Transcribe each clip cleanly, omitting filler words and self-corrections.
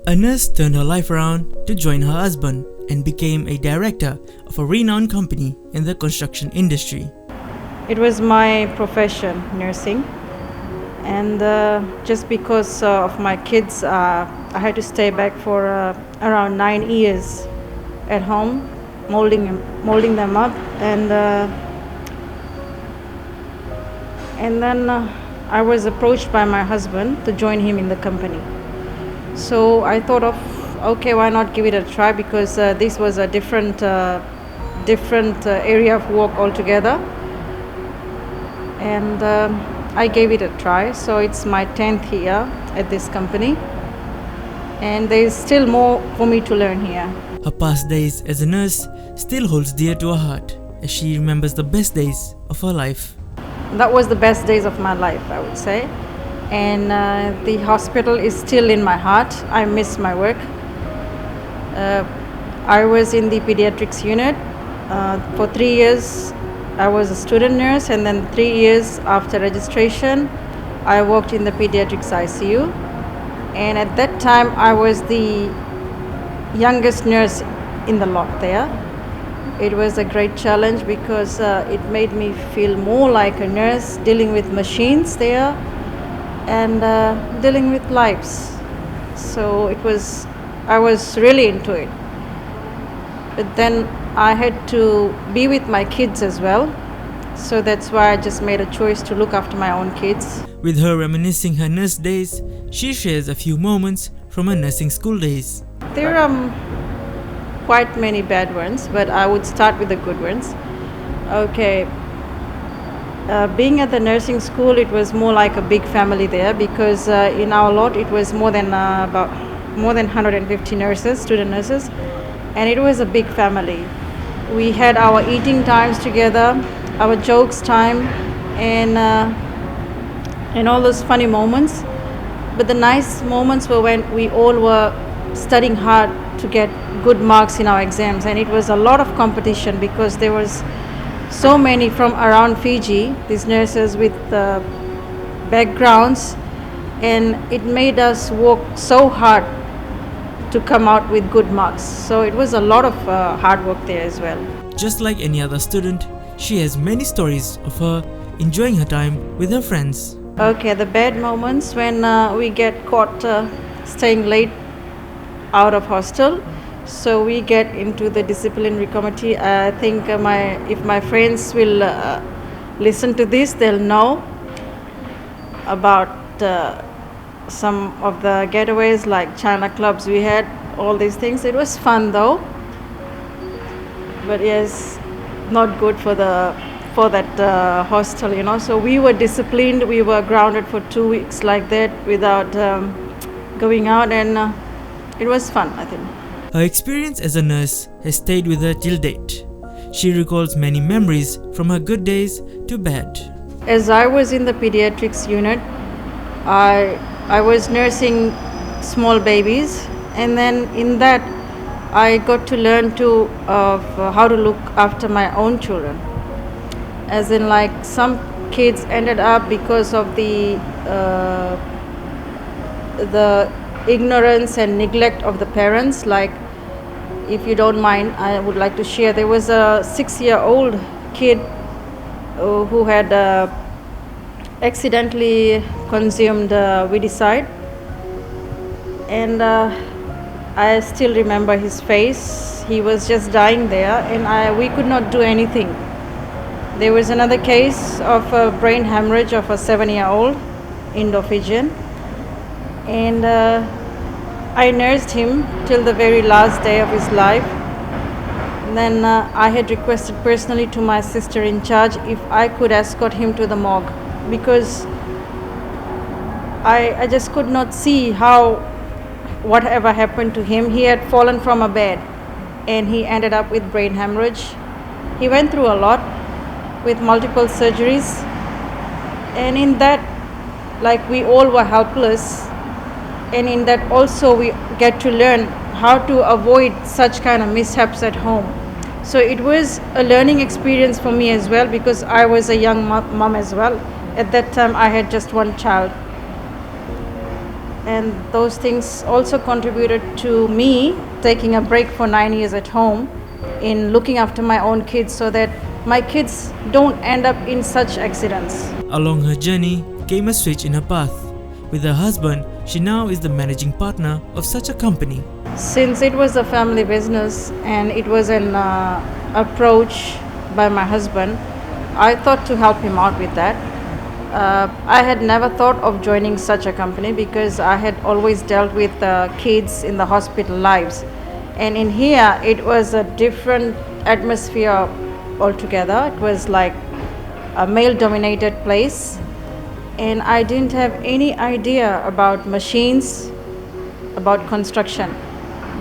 A nurse turned her life around to join her husband and became a director of a renowned company in the construction industry. It was my profession, nursing, and just because of my kids, I had to stay back for around 9 years at home, molding them up, and then I was approached by my husband to join him in the company. So I thought of, okay, why not give it a try, because this was a different area of work altogether, and I gave it a try. So it's my 10th year at this company, and there's still more for me to learn here. Her past days as a nurse still holds dear to her heart as she remembers the best days of her life. That was the best days of my life, I would say. And the hospital is still in my heart. I miss my work. I was in the pediatrics unit. For 3 years, I was a student nurse, and then 3 years after registration, I worked in the pediatrics ICU. And at that time, I was the youngest nurse in the lot there. It was a great challenge because it made me feel more like a nurse, dealing with machines there and dealing with lives. So I was really into it. But then I had to be with my kids as well. So that's why I just made a choice to look after my own kids. With her reminiscing her nurse days, she shares a few moments from her nursing school days. There are quite many bad ones, but I would start with the good ones. Okay. Being at the nursing school, it was more like a big family there, because in our lot it was more than 150 nurses, student nurses, and it was a big family. We had our eating times together, our jokes time, and all those funny moments. But the nice moments were when we all were studying hard to get good marks in our exams, and it was a lot of competition because there was so many from around Fiji, these nurses with backgrounds, and it made us work so hard to come out with good marks. So it was a lot of hard work there as well. Just like any other student, she has many stories of her enjoying her time with her friends. Okay, the bad moments when we get caught staying late out of hostel. So we get into the disciplinary committee. I think if my friends will listen to this, they'll know about some of the getaways, like China clubs we had, all these things. It was fun though, but yes, not good for that hostel, So we were disciplined. We were grounded for 2 weeks like that without going out, and it was fun, I think. Her experience as a nurse has stayed with her till date. She recalls many memories from her good days to bad. As I was in the pediatrics unit, I was nursing small babies, and then in that I got to learn how to look after my own children. As in, like, some kids ended up, because of the ignorance and neglect of the parents. Like, if you don't mind, I would like to share. There was a 6-year-old kid who had accidentally consumed weedicide, and I still remember his face. He was just dying there, and we could not do anything. There was another case of a brain hemorrhage of a 7-year-old Indo-Fijian, and I nursed him till the very last day of his life. And then I had requested personally to my sister in charge if I could escort him to the morgue, because I just could not see whatever happened to him. He had fallen from a bed and he ended up with brain hemorrhage. He went through a lot with multiple surgeries, and in that, like, we all were helpless, and in that also we get to learn how to avoid such kind of mishaps at home. So it was a learning experience for me as well, because I was a young mom as well. At that time I had just one child. And those things also contributed to me taking a break for 9 years at home in looking after my own kids so that my kids don't end up in such accidents. Along her journey came a switch in her path. With her husband, she now is the managing partner of such a company. Since it was a family business and it was an approach by my husband, I thought to help him out with that. I had never thought of joining such a company because I had always dealt with kids in the hospital lives. And in here, it was a different atmosphere altogether. It was like a male-dominated place. And I didn't have any idea about machines, about construction.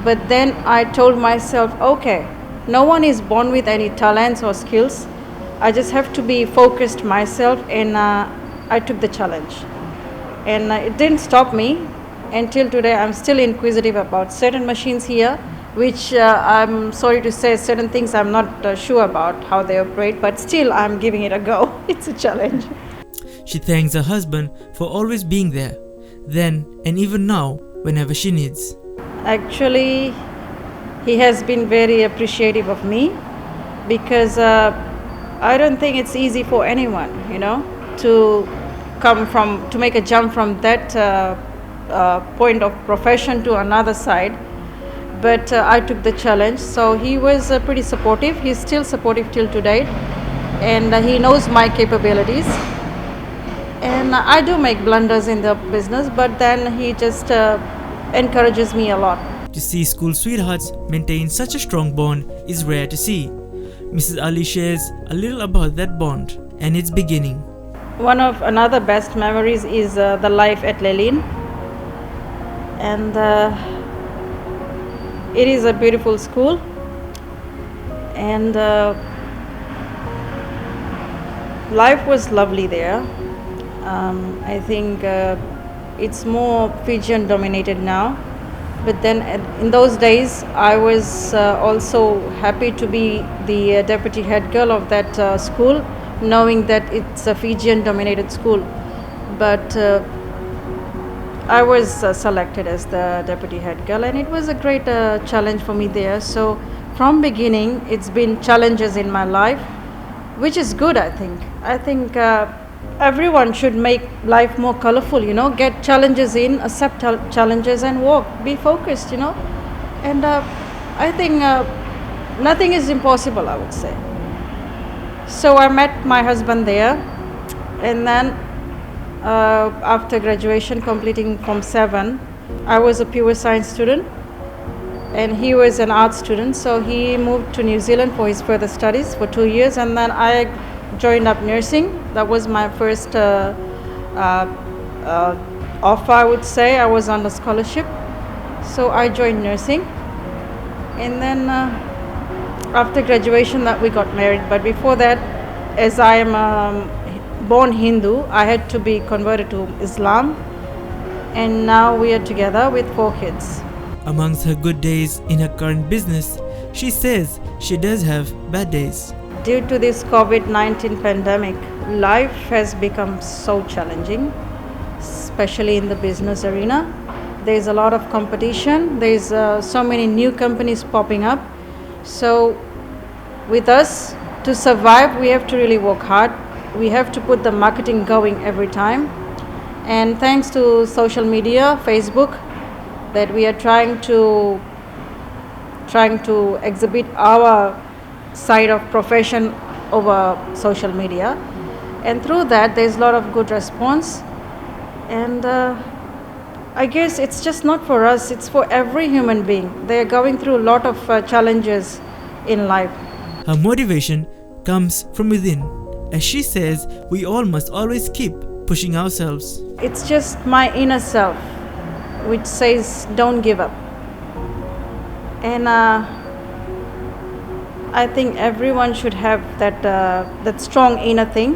But then I told myself, okay, no one is born with any talents or skills. I just have to be focused myself, and I took the challenge. And it didn't stop me. Until today, I'm still inquisitive about certain machines here, which I'm sorry to say, certain things I'm not sure about how they operate, but still I'm giving it a go. It's a challenge. She thanks her husband for always being there, then and even now, whenever she needs. Actually, he has been very appreciative of me because I don't think it's easy for anyone, to make a jump from that point of profession to another side. But I took the challenge, so he was pretty supportive. He's still supportive till today, and he knows my capabilities. And I do make blunders in the business, but then he just encourages me a lot. To see school sweethearts maintain such a strong bond is rare to see. Mrs. Ali shares a little about that bond and its beginning. One of another best memories is the life at Lelin, and it is a beautiful school, and life was lovely there. I think it's more Fijian dominated now, but then in those days I was also happy to be the deputy head girl of that school, knowing that it's a Fijian dominated school. But I was selected as the deputy head girl, and it was a great challenge for me there. So from beginning it's been challenges in my life, which is good. I think everyone should make life more colorful, get challenges in, accept challenges and walk, be focused, and I think nothing is impossible, I would say. So I met my husband there, and then after graduation, completing Form 7, I was a pure science student and he was an art student, so he moved to New Zealand for his further studies for 2 years, and then I joined up nursing. That was my first offer, I would say. I was on a scholarship, so I joined nursing, and then after graduation that we got married. But before that, as I am born Hindu, I had to be converted to Islam, and now we are together with 4 kids. Amongst her good days in her current business, she says she does have bad days. Due to this COVID-19 pandemic, life has become so challenging, especially in the business arena. There's a lot of competition. There's so many new companies popping up. So with us, to survive, we have to really work hard. We have to put the marketing going every time. And thanks to social media, Facebook, that we are trying to exhibit our side of profession over social media, and through that there's a lot of good response. And I guess it's just not for us, it's for every human being. They are going through a lot of challenges in life. Her motivation comes from within. As she says, we all must always keep pushing ourselves. It's just my inner self which says don't give up. And I think everyone should have that strong inner thing.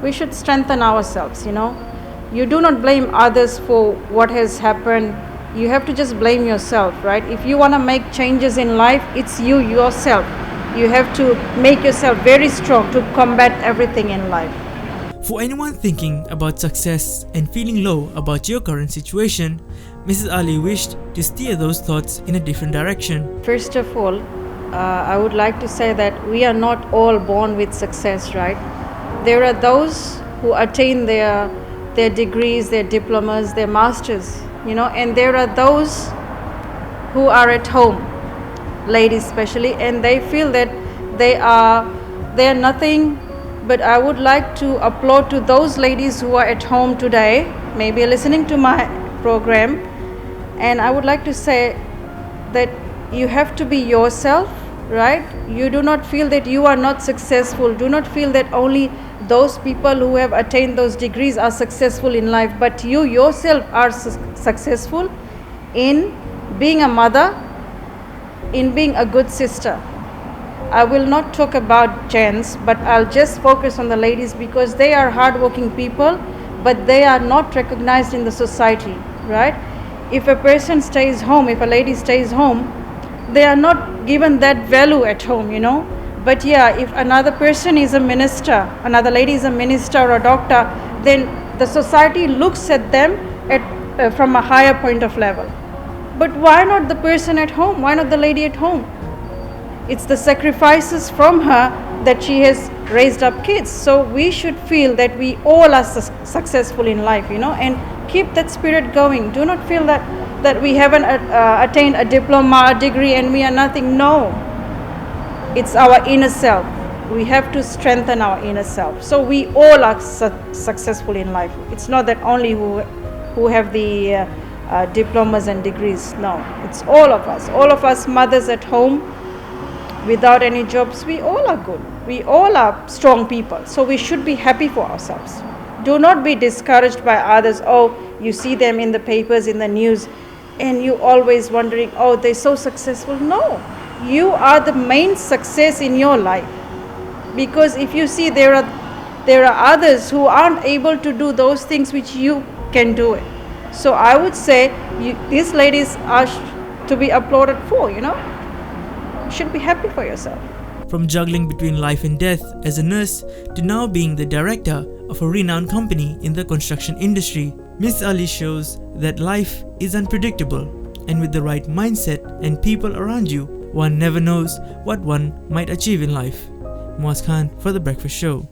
We should strengthen ourselves, You do not blame others for what has happened. You have to just blame yourself, right? If you want to make changes in life, it's you yourself. You have to make yourself very strong to combat everything in life. For anyone thinking about success and feeling low about your current situation, Mrs. Ali wished to steer those thoughts in a different direction. First of all, I would like to say that we are not all born with success, right? There are those who attain their degrees, their diplomas, their masters, and there are those who are at home, ladies especially, and they feel that they are nothing. But I would like to applaud to those ladies who are at home today, maybe listening to my program, and I would like to say that you have to be yourself, right? You do not feel that you are not successful. Do not feel that only those people who have attained those degrees are successful in life, but you yourself are successful in being a mother, in being a good sister. I will not talk about gents, but I'll just focus on the ladies because they are hardworking people, but they are not recognized in the society, right? If a person stays home, if a lady stays home, they are not given that value at home, But yeah, if another person is a minister, another lady is a minister or a doctor, then the society looks at them from a higher point of level. But why not the person at home? Why not the lady at home? It's the sacrifices from her that she has raised up kids. So we should feel that we all are successful in life, and keep that spirit going. Do not feel that we haven't attained a diploma, a degree, and we are nothing. No. It's our inner self. We have to strengthen our inner self. So we all are successful in life. It's not that only who have the diplomas and degrees. No, it's all of us. All of us mothers at home without any jobs, we all are good. We all are strong people. So we should be happy for ourselves. Do not be discouraged by others. Oh, you see them in the papers, in the news, and you always wondering, oh, they're so successful. No, you are the main success in your life. Because if you see there are others who aren't able to do those things which you can do it. So I would say these ladies are to be applauded for, You should be happy for yourself. From juggling between life and death as a nurse to now being the director of a renowned company in the construction industry, Miss Ali shows that life is unpredictable, and with the right mindset and people around you, one never knows what one might achieve in life. Moaz Khan for The Breakfast Show.